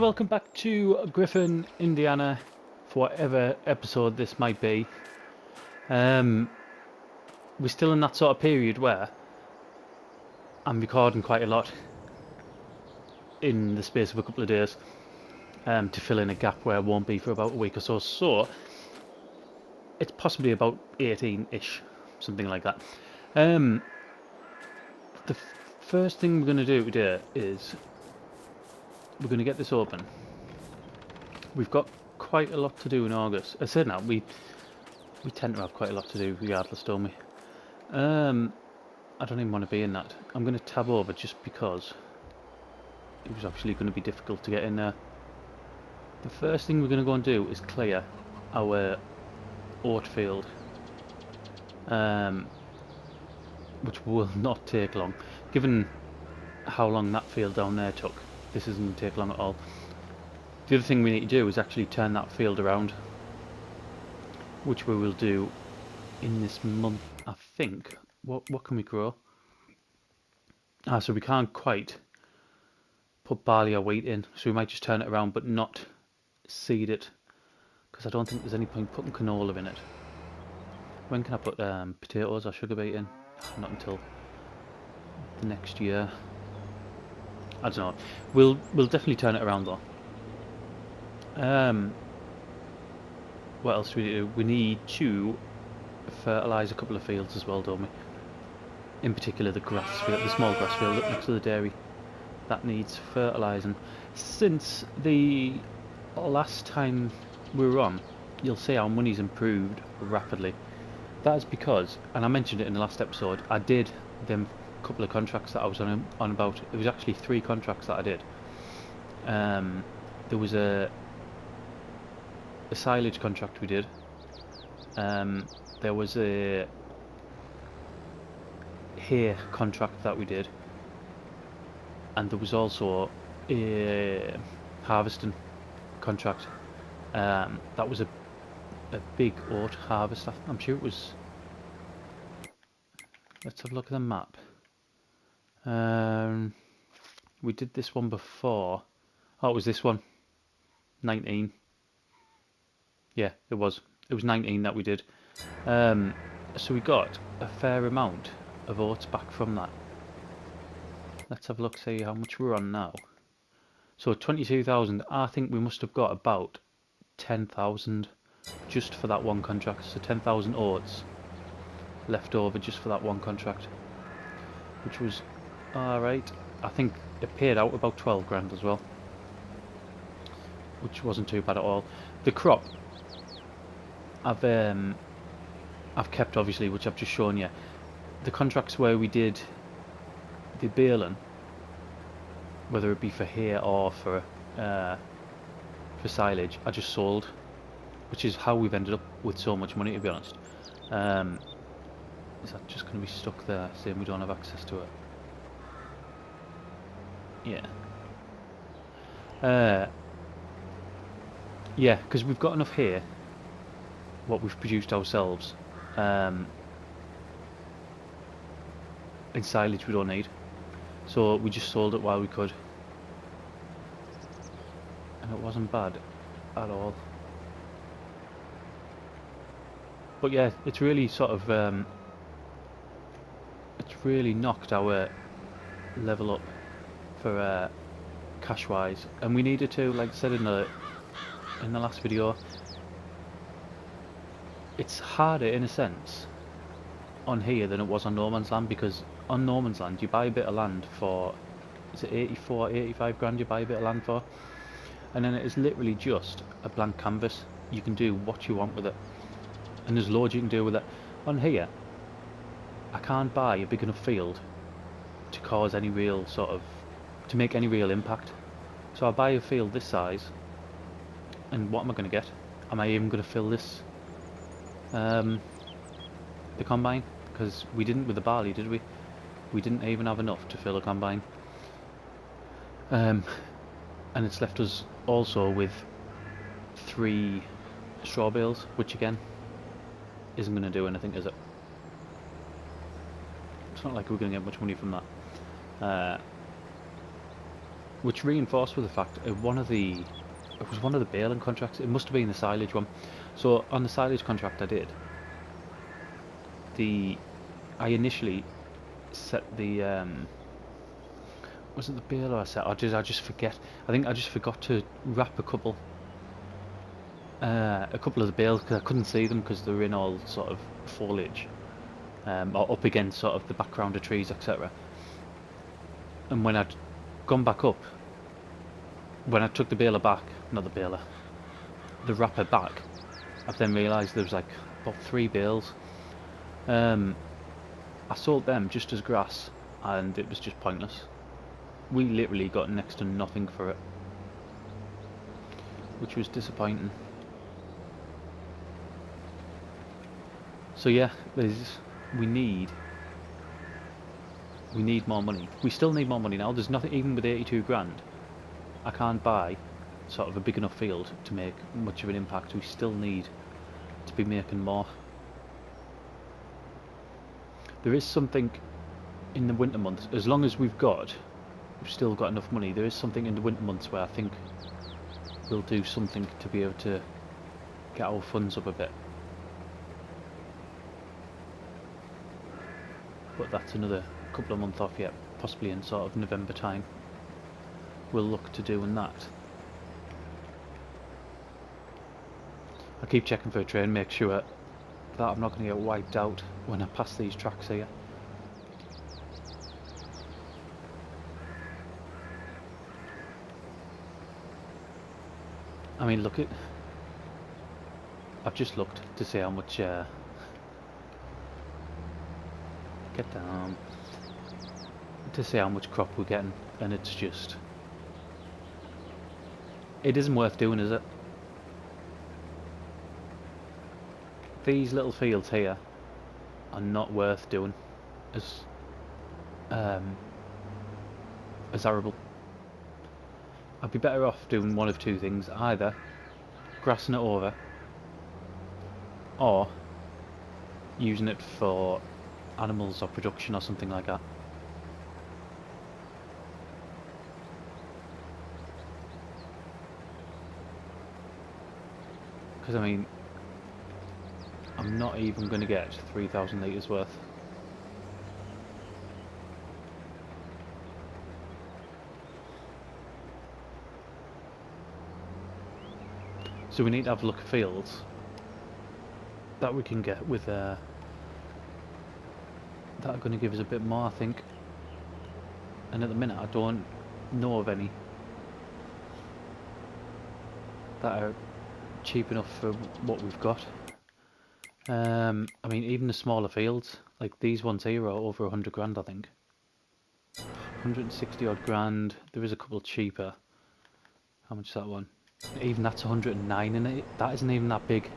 and welcome back to Griffin, Indiana, for whatever episode this might be. We're still in that sort of period where I'm recording quite a lot in the space of a couple of days to fill in a gap where I won't be for about a week or so. So it's possibly about 18-ish, something like that. The first thing we're going to do today is we're going to get this open. We've got quite a lot to do in August. I said now, we tend to have quite a lot to do regardless, don't we? I don't even want to be in that. I'm going to tab over just because it was actually going to be difficult to get in there. The first thing we're going to go and do is clear our oat field, which will not take long. Given how long that field down there took, this isn't going to take long at all. The other thing we need to do is actually turn that field around, which we will do in this month, I think. What can we grow? So we can't quite put barley or wheat in, so we might just turn it around but not seed it, because I don't think there's any point putting canola in it. When can I put potatoes or sugar beet in? Not until the next year. I don't know. We'll definitely turn it around though. What else do we do? We need to fertilise a couple of fields as well, don't we? In particular the grass field, the small grass field up next to the dairy. That needs fertilising. Since the last time we were on, you'll see our money's improved rapidly. That is because, and I mentioned it in the last episode, I did them couple of contracts that I was on about. It was actually 3 contracts that I did. There was a silage contract we did. There was a hay contract that we did, and there was also a harvesting contract. That was a big oat harvest. I'm sure it was. Let's have a look at the map. We did this one before. Oh, it was this one. 19. Yeah, it was. It was 19 that we did. So we got a fair amount of oats back from that. Let's have a look, see how much we're on now. So 22,000. I think we must have got about 10,000 just for that one contract. So 10,000 oats left over just for that one contract, which was alright. I think it paid out about 12 grand as well, which wasn't too bad at all. The crop I've kept, obviously, which I've just shown you. The contracts where we did the baling, whether it be for hay or for silage, I just sold, which is how we've ended up with so much money, to be honest. Is that just going to be stuck there, saying we don't have access to it? Yeah. Yeah, because we've got enough here, what we've produced ourselves. In silage we don't need, so we just sold it while we could, and it wasn't bad at all. But yeah, it's really sort of it's really knocked our level up for cash wise, and we needed to, like I said in the last video, it's harder in a sense on here than it was on no man's land, because on no man's land you buy a bit of land for, is it 84, 85 grand you buy a bit of land for, and then it is literally just a blank canvas. You can do what you want with it, and there's loads you can do with it. On here I can't buy a big enough field to cause any real sort of, to make any real impact. So I buy a field this size, and what am I going to get? Am I even going to fill this the combine? Because we didn't with the barley, did we? We didn't even have enough to fill a combine. And it's left us also with 3 straw bales, which again isn't going to do anything, is it? It's not like we're going to get much money from that. which reinforced with the fact it was one of the baling contracts. It must have been the silage one. So on the silage contract I did, I initially set the was it the baler I set? Or did I just forget? I think I just forgot to wrap a couple of the bales because I couldn't see them because they were in all sort of foliage, or up against sort of the background of trees, etc. And when I'd gone back up, when I took the baler back, not the baler, the wrapper back, I've then realised there was like about 3 bales. I sold them just as grass, and it was just pointless. We literally got next to nothing for it, which was disappointing. So yeah, we need more money. We still need more money now. There's nothing, even with 82 grand, I can't buy sort of a big enough field to make much of an impact. We still need to be making more. There is something in the winter months, as long as we've still got enough money, there is something in the winter months where I think we'll do something to be able to get our funds up a bit. But that's another couple of months off yet, possibly in sort of November time. We'll look to doing that. I keep checking for a train, make sure that I'm not going to get wiped out when I pass these tracks here. I mean, I've just looked to see how much, get down, to see how much crop we're getting, and it's just, it isn't worth doing, is it? These little fields here are not worth doing as arable. I'd be better off doing one of two things: either grassing it over, or using it for animals or production or something like that. Because I mean, I'm not even going to get 3,000 litres worth. So we need to have a look at fields that we can get with that are going to give us a bit more, I think. And at the minute I don't know of any that are cheap enough for what we've got. I mean, even the smaller fields, like these ones here, are over 100 grand, I think. 160 odd grand. There is a couple cheaper. How much is that one? Even that's 109 in it. That isn't even that big.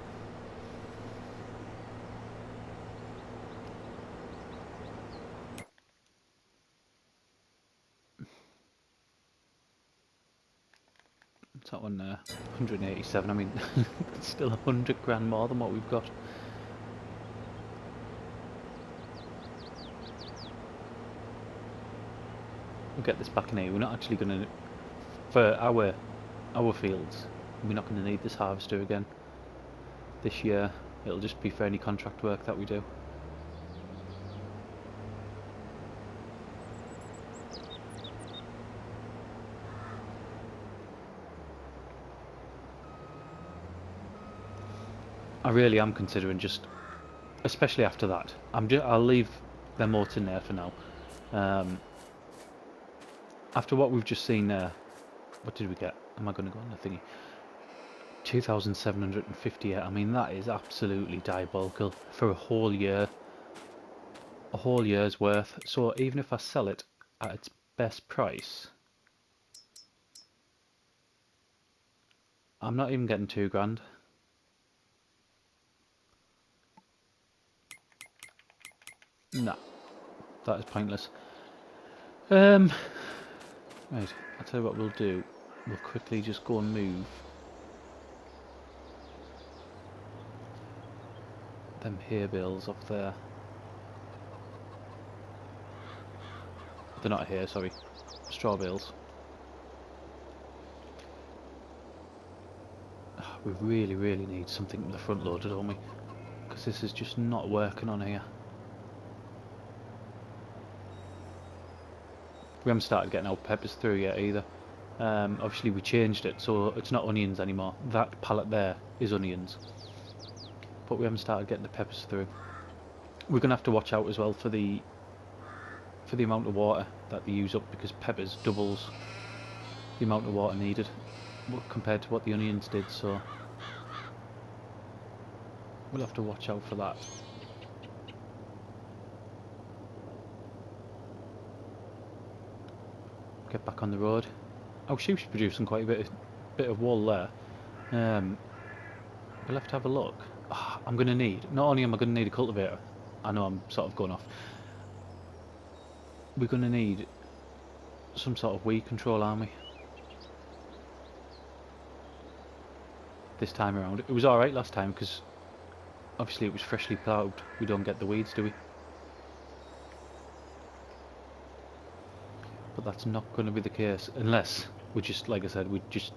What's that one there? 187. I mean, it's still 100 grand more than what we've got. We'll get this back in here. We're not actually going to, for our fields, we're not going to need this harvester again this year. It'll just be for any contract work that we do. I really am considering just, especially after that, I'll leave them oats in there for now. After what we've just seen there, what did we get? Am I going to go on the thingy? 2,758. I mean, that is absolutely diabolical for a whole year. A whole year's worth. So even if I sell it at its best price, I'm not even getting 2 grand. Nah, that is pointless. Right, I'll tell you what we'll do. We'll quickly just go and move them hay bales off there. They're not hay, sorry. Straw bales. We really, really need something in the front loader, don't we? Because this is just not working on here. We haven't started getting our peppers through yet either. Obviously we changed it, so it's not onions anymore. That pallet there is onions. But we haven't started getting the peppers through. We're going to have to watch out as well for the amount of water that they use up, because peppers doubles the amount of water needed compared to what the onions did, so we'll have to watch out for that. Get back on the road. Oh, sheep's producing quite a bit of wool there. We'll have to have a look. I'm going to need, not only am I going to need a cultivator, I know I'm sort of going off, we're going to need some sort of weed control, aren't we? This time around. It was alright last time because obviously it was freshly ploughed. We don't get the weeds, do we? But that's not going to be the case unless we just, like I said, we just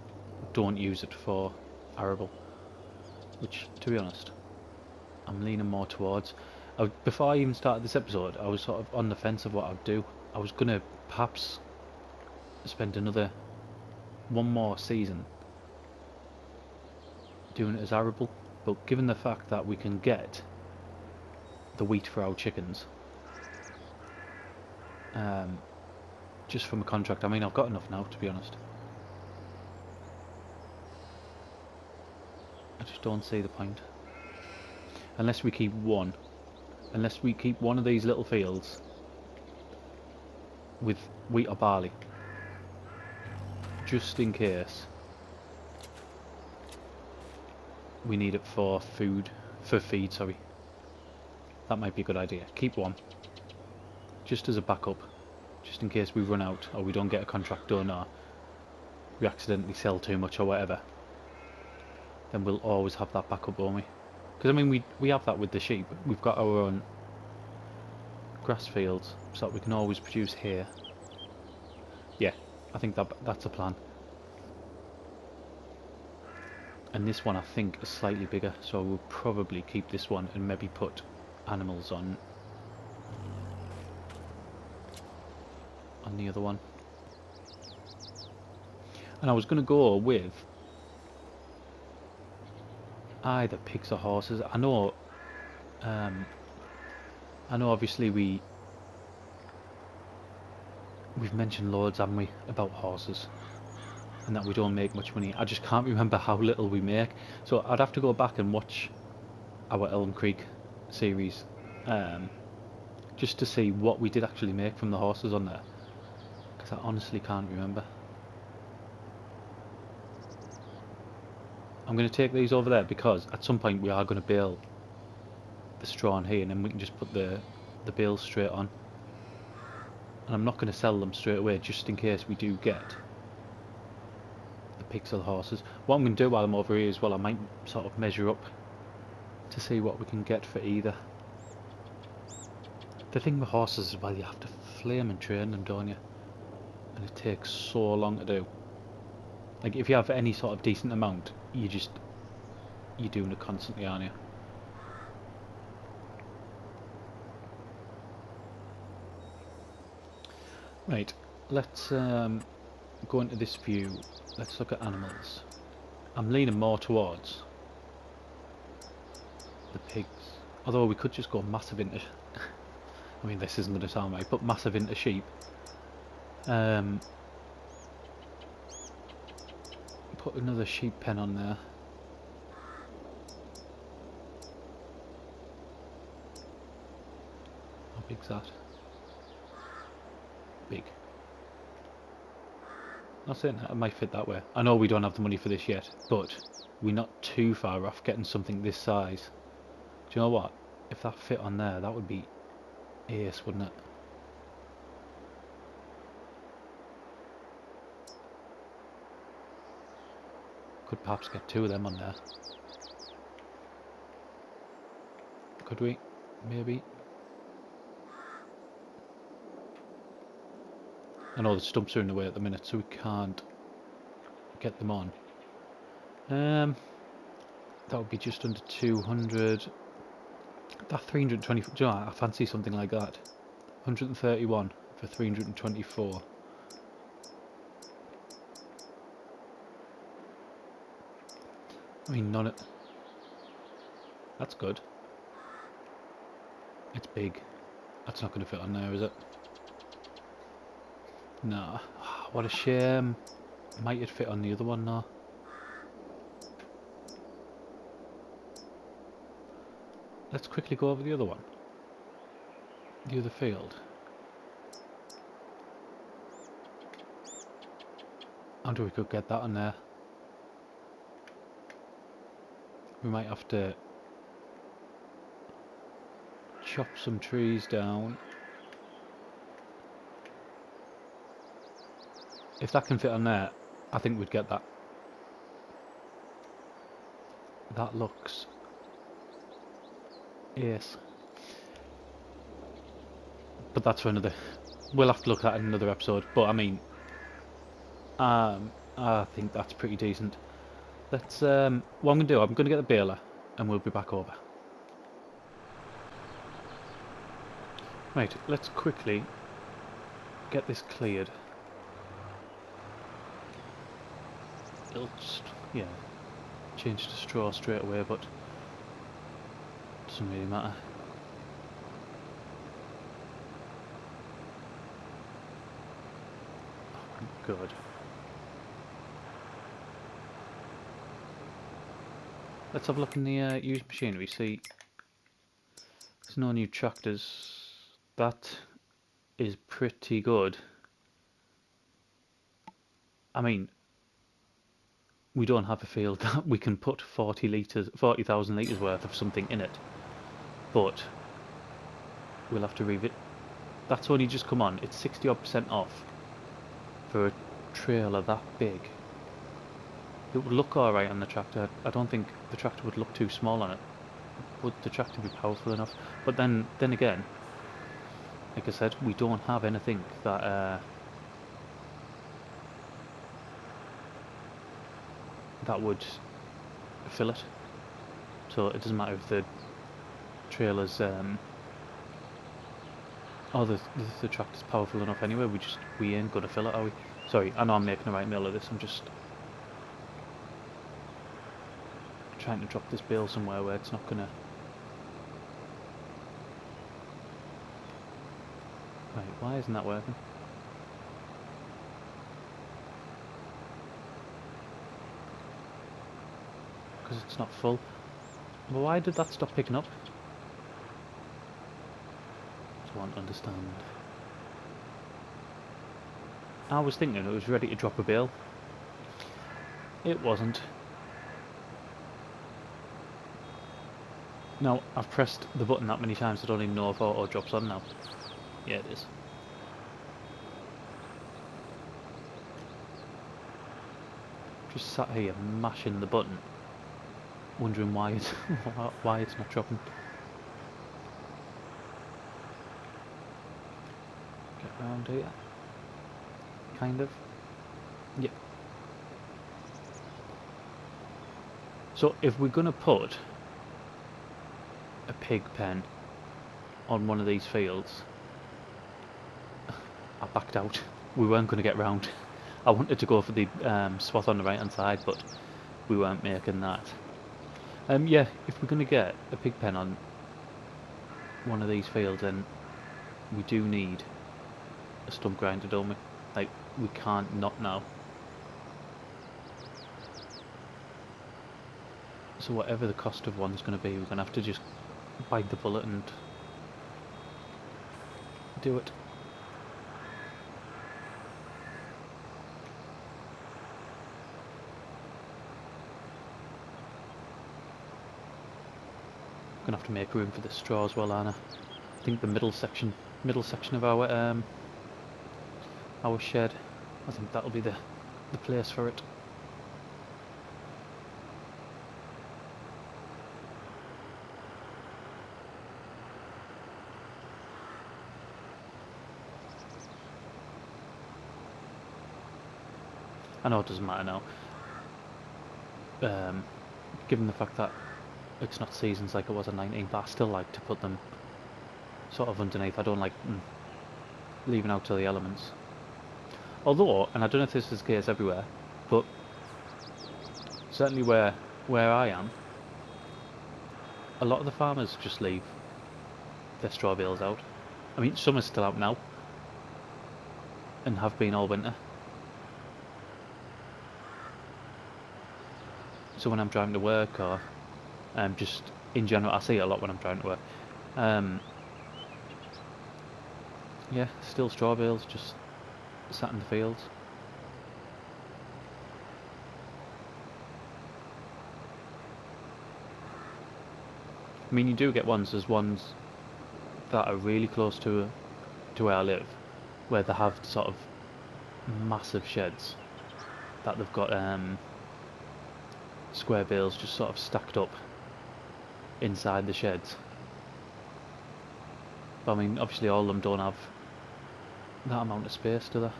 don't use it for arable. Which, to be honest, I'm leaning more towards. Before I even started this episode, I was sort of on the fence of what I'd do. I was going to perhaps spend one more season doing it as arable, but given the fact that we can get the wheat for our chickens just from a contract, I mean, I've got enough now, to be honest. I just don't see the point unless we keep one of these little fields with wheat or barley, just in case we need it for feed, sorry. That might be a good idea. Keep one, just as a backup, just in case we run out or we don't get a contract done or we accidentally sell too much or whatever. Then we'll always have that backup, won't we? Because I mean, we have that with the sheep. We've got our own grass fields, so that we can always produce here. Yeah, I think that's a plan. And this one I think is slightly bigger, so we'll probably keep this one and maybe put animals on the other one. And I was going to go with either pigs or horses. I know obviously we've mentioned loads, haven't we, about horses and that we don't make much money. I just can't remember how little we make, so I'd have to go back and watch our Elm Creek series just to see what we did actually make from the horses on there, because I honestly can't remember. I'm going to take these over there because at some point we are going to bale the straw on here, and then we can just put the bales straight on. And I'm not going to sell them straight away, just in case we do get the pigs or the horses. What I'm going to do while I'm over here as well, I might sort of measure up to see what we can get for either. The thing with horses is, well, you have to flame and train them, don't you? And it takes so long to do. Like, if you have any sort of decent amount, you're doing it constantly, aren't you? Right, let's go into this view. Let's look at animals. I'm leaning more towards the pigs, although we could just go massive into I mean, this isn't going to sound right, but massive into sheep. Put another sheep pen on there. How big's that? Big. Not saying that it might fit that way. I know we don't have the money for this yet, but we're not too far off getting something this size. Do you know what? If that fit on there, that would be ace, wouldn't it? Could perhaps get two of them on there. Could we? Maybe. I know the stumps are in the way at the minute, so we can't get them on. That would be just under 200. That 320. Do you know what? I fancy something like that. 131 for 324. I mean, none of... That's good. It's big. That's not going to fit on there, is it? Nah. What a shame. Might it fit on the other one now? Let's quickly go over the other one. The other field. I wonder if we could get that on there. We might have to chop some trees down. If that can fit on there, I think we'd get that. That looks... Yes. But that's for another... We'll have to look at it in another episode. But I mean... I think that's pretty decent. Let's... what I'm going to do, I'm going to get the baler. And we'll be back over. Right, let's quickly get this cleared. It'll just... Yeah. Change to straw straight away, but... Doesn't really matter. Good. Let's have a look in the used machinery. See, there's no new tractors. That is pretty good. I mean, we don't have a field that we can put 40,000 litres worth of something in it. But we'll have to revisit. That's only just come on. It's 60% off for a trailer that big. It would look alright on the tractor. I don't think the tractor would look too small on it. Would the tractor be powerful enough? But then again, like I said, we don't have anything that that would fill it. So it doesn't matter if the trailer's or the tractor's powerful enough anyway. We ain't gonna fill it, are we? Sorry, I know I'm making a right meal of this. I'm just trying to drop this bale somewhere where it's not gonna... Right, why isn't that working? Because it's not full. Well, why did that stop picking up? I don't understand. I was thinking it was ready to drop a bale. It wasn't. No, I've pressed the button that many times I don't even know if auto drops on now. Yeah, it is. Just sat here mashing the button, wondering why it's why it's not dropping. Get around here. Kind of. Yeah. So if we're gonna put a pig pen on one of these fields, I backed out. We weren't going to get round. I wanted to go for the swath on the right hand side, but we weren't making that. Yeah, if we're going to get a pig pen on one of these fields, then we do need a stump grinder, don't we? Like, we can't not now. So whatever the cost of one's going to be, we're going to have to just bite the bullet and do it. Gonna have to make room for the straw as well, Anna. I think the middle section of our shed, I think that'll be the place for it. I know it doesn't matter now. given the fact that it's not seasons like it was on 19, but I still like to put them sort of underneath. I don't like leaving out to the elements. Although, and I don't know if this is the case everywhere, but certainly where I am, a lot of the farmers just leave their straw bales out. I mean, some are still out now, and have been all winter. So when I'm driving to work, or just in general, I see it a lot when I'm driving to work. Yeah, still straw bales just sat in the fields. I mean, you do get ones. There's ones that are really close to where I live, where they have sort of massive sheds that they've got square bales just sort of stacked up inside the sheds. But I mean, obviously all of them don't have that amount of space, do they?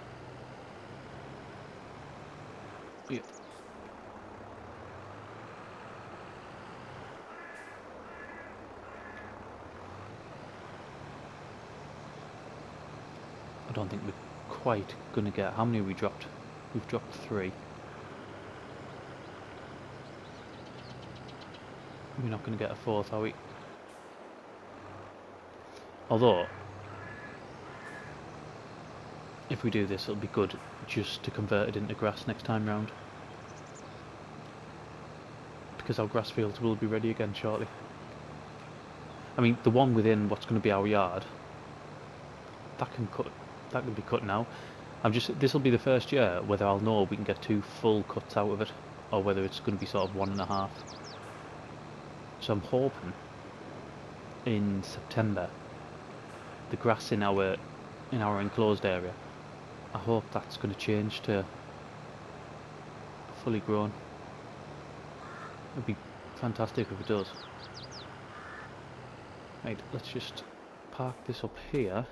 Yeah. I don't think we're quite gonna get. How many have we dropped? We've dropped 3. We're not gonna get a 4th, are we? Although, if we do this, it'll be good just to convert it into grass next time round, because our grass fields will be ready again shortly. I mean, the one within what's going to be our yard, that can be cut now. This will be the first year whether I'll know we can get 2 full cuts out of it, or whether it's going to be sort of 1.5. So I'm hoping in September the grass in our enclosed area, I hope that's going to change to fully grown. It'd be fantastic if it does. Right, let's just park this up here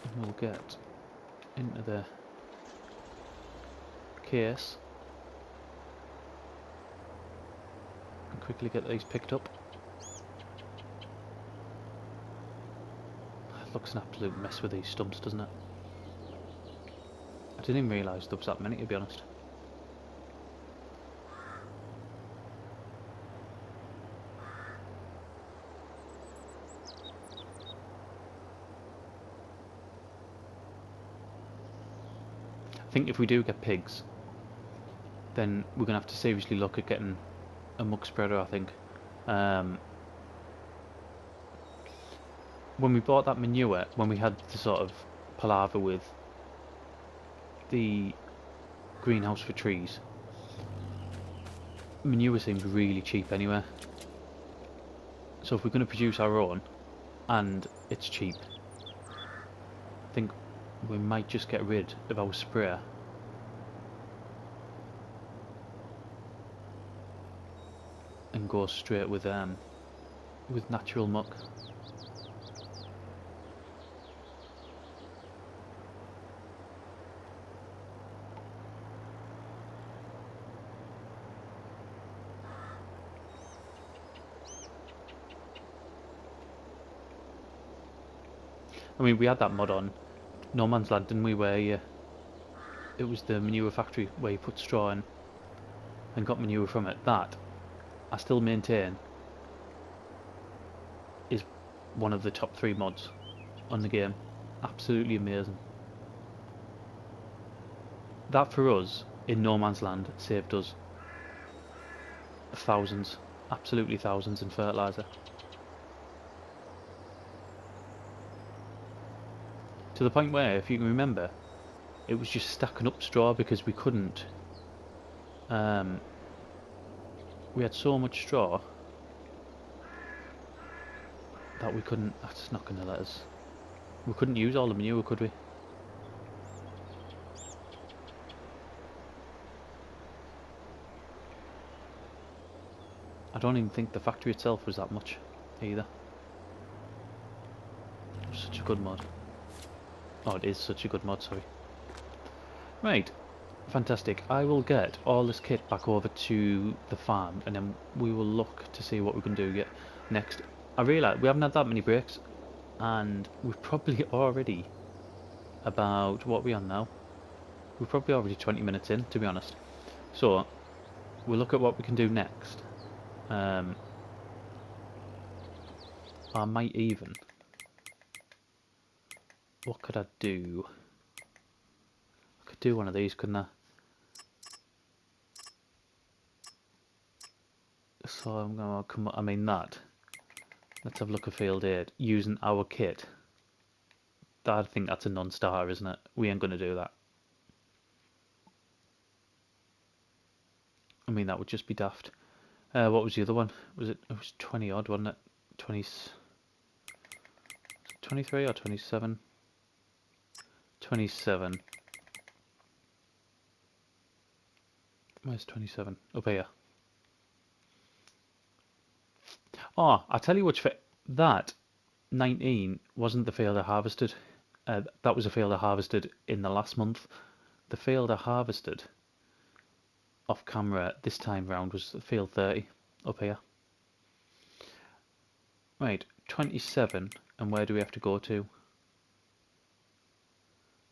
and we'll get into the case and quickly get these picked up. It looks an absolute mess with these stumps, doesn't it? I didn't even realise there was that many, to be honest. I think if we do get pigs, then we're going to have to seriously look at getting a muck spreader, I think. When we bought that manure, when we had the sort of palaver with the greenhouse for trees, manure seemed really cheap anyway. So if we're going to produce our own, and it's cheap, I think we might just get rid of our sprayer and go straight with natural muck. I mean, we had that mod on No Man's Land, didn't we, where it was the manure factory where you put straw in and got manure from it. That, I still maintain, is one of the top 3 mods on the game. Absolutely amazing. That for us, in No Man's Land, saved us thousands, absolutely thousands in fertiliser. To the point where, if you can remember, it was just stacking up straw because we couldn't. We had so much straw that we couldn't. That's not going to let us. We couldn't use all the manure, could we? I don't even think the factory itself was that much either. Such a good mod. Oh, it is such a good mod, sorry. Right. Fantastic. I will get all this kit back over to the farm, and then we will look to see what we can do yet next. I realise we haven't had that many breaks, and we're probably already about, what are we on now? We're probably already 20 minutes in, to be honest. So we'll look at what we can do next. I might even, what could I do? I could do one of these, couldn't I? So I'm gonna come. I mean that. Let's have a look at field aid using our kit. I think that's a non-starter, isn't it? We ain't gonna do that. I mean that would just be daft. What was the other one? It was 20 odd, wasn't it? 20, 23 or 27? 27. Where's 27? Up here. Oh, I'll tell you which that 19 wasn't the field I harvested. That was a field I harvested in the last month. The field I harvested off camera this time round was field 30 up here. Right, 27, and where do we have to go to?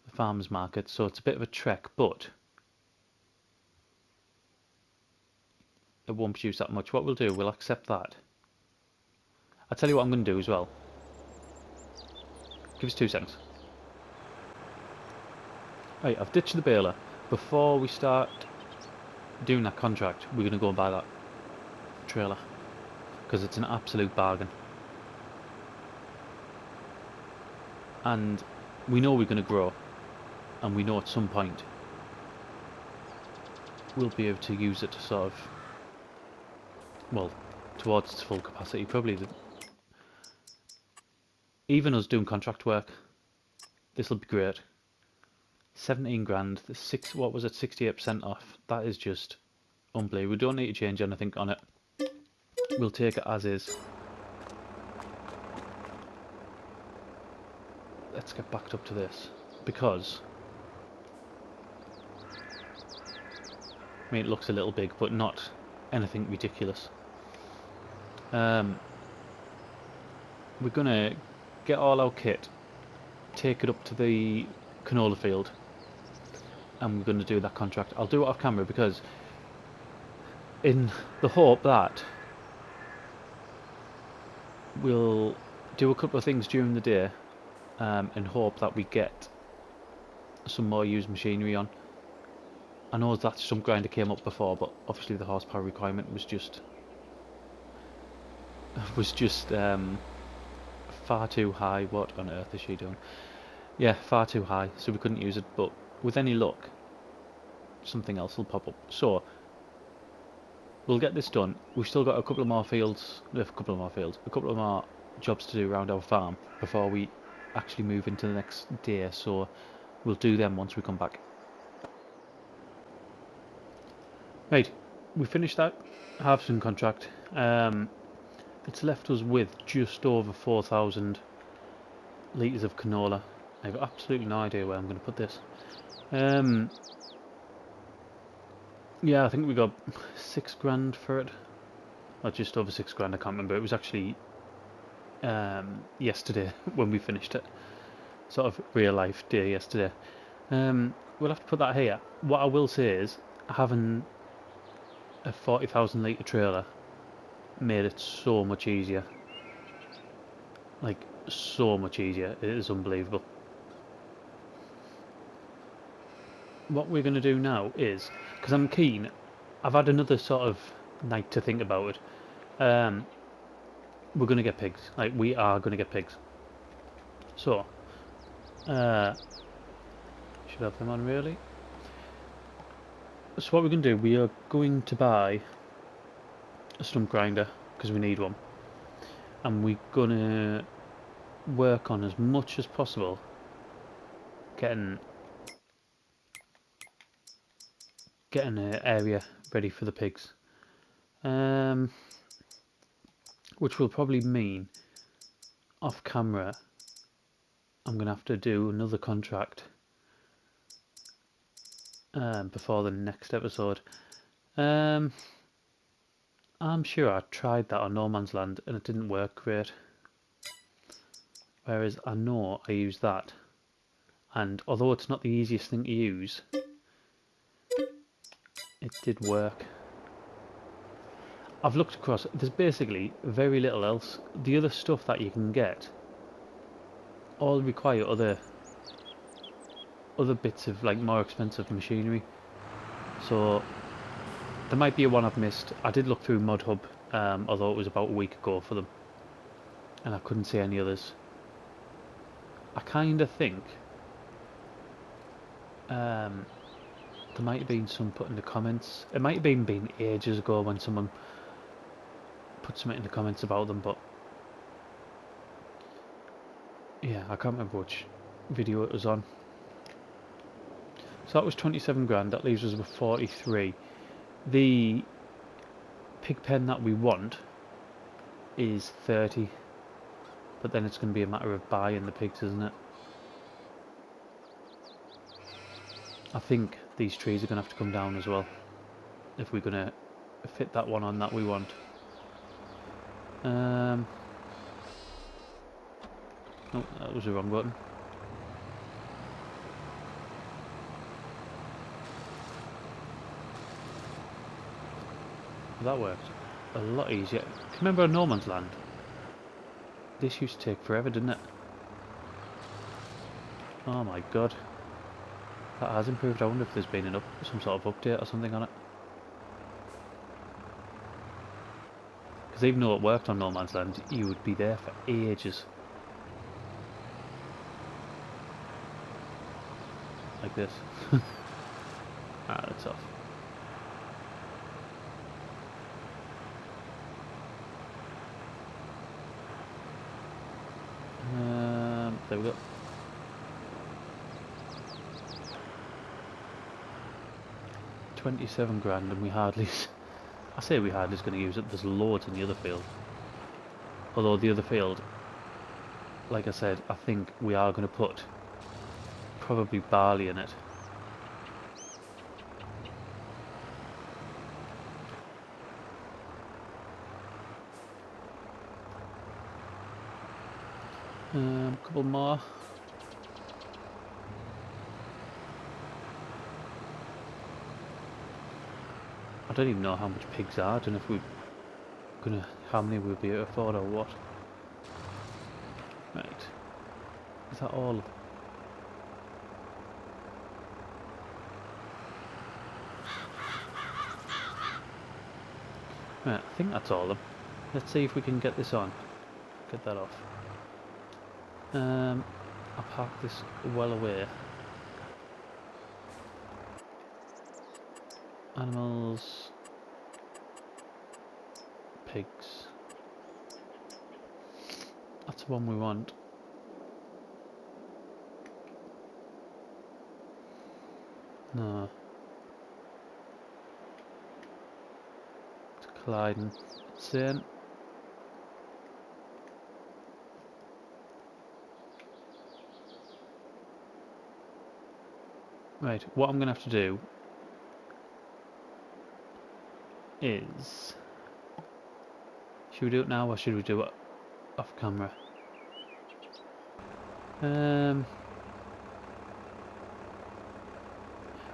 The farmers market, so it's a bit of a trek, but it won't produce that much. What we'll do, we'll accept that. I'll tell you what I'm going to do as well. Give us 2 seconds. Right, I've ditched the baler. Before we start doing that contract, we're going to go and buy that trailer, because it's an absolute bargain. And we know we're going to grow, and we know at some point we'll be able to use it to sort of, well, towards its full capacity. Probably even us doing contract work, this will be great. 17 grand, what was it, 68% off. That is just unbelievable. We don't need to change anything on it. We'll take it as is. Let's get backed up to this, because I mean it looks a little big, but not anything ridiculous. We're gonna get all our kit, take it up to the canola field, and we're gonna do that contract. I'll do it off camera, because in the hope that we'll do a couple of things during the day, and hope that we get some more used machinery on. I know that stump grinder came up before, but obviously the horsepower requirement was just far too high. What on earth is she doing? Yeah, far too high, so we couldn't use it. But with any luck, something else will pop up. So we'll get this done. We've still got a couple of more jobs to do around our farm before we actually move into the next day. So we'll do them once we come back. Right, we finished that harvesting contract. It's left us with just over 4,000 litres of canola. I have absolutely no idea where I'm going to put this. Yeah, I think we got 6 grand for it. Or just over 6 grand, I can't remember. It was actually yesterday when we finished it. Sort of real life day yesterday. We'll have to put that here. What I will say is, having a 40,000 litre trailer made it so much easier. Like, so much easier. It is unbelievable. What we're going to do now is, because I'm keen, I've had another sort of night to think about it. We're going to get pigs. Like, we are going to get pigs. So, should have them on really. So what we're going to do, we are going to buy a stump grinder, because we need one. And we're going to work on as much as possible getting an area ready for the pigs. Which will probably mean off camera I'm going to have to do another contract before the next episode. I'm sure I tried that on No Man's Land and it didn't work great. Whereas I know I used that, and although it's not the easiest thing to use, it did work. I've looked across, there's basically very little else. The other stuff that you can get all require other bits of like more expensive machinery. So there might be a one I've missed. I did look through Mod Hub, although it was about a week ago for them, and I couldn't see any others. I kind of think there might have been some put in the comments. It might have been ages ago when someone put something in the comments about them, but yeah, I can't remember which video it was on. So that was 27 grand, that leaves us with 43. The pig pen that we want is 30, but then it's going to be a matter of buying the pigs, isn't it? I think these trees are going to have to come down as well if we're going to fit that one on that we want. Oh, that was the wrong button. That worked a lot easier. Can you remember on No Man's Land? This used to take forever, didn't it? Oh my god. That has improved. I wonder if there's been some sort of update or something on it. Because even though it worked on No Man's Land, you would be there for ages. Like this. Ah, that's off. There we go. £27 grand, and we hardly... I say we hardly is going to use it. There's loads in the other field. Although the other field, like I said, I think we are going to put probably barley in it. A couple more. I don't even know how much pigs are. I don't know if we're gonna, how many we'll be able to afford or what. Right. Is that all? Right, I think that's all of them. Let's see if we can get this on. Get that off. I'll park this well away. Animals. Pigs. That's the one we want. No. It's colliding. Same. Right, what I'm going to have to do is... Should we do it now or should we do it off camera?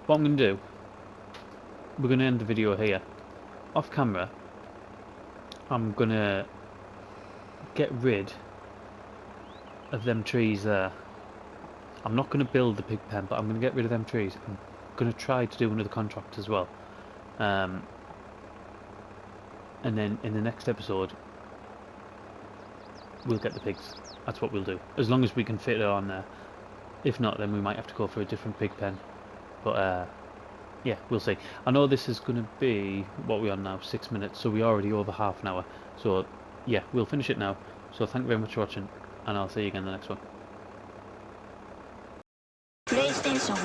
What I'm going to do, we're going to end the video here. Off camera, I'm going to get rid of them trees there. I'm not going to build the pig pen, but I'm going to get rid of them trees. I'm going to try to do another contract as well. And then in the next episode, we'll get the pigs. That's what we'll do. As long as we can fit it on there. If not, then we might have to go for a different pig pen. But yeah, we'll see. I know this is going to be, what are we on now, 6 minutes, so we're already over half an hour. So yeah, we'll finish it now. So thank you very much for watching, and I'll see you again in the next one. PlayStation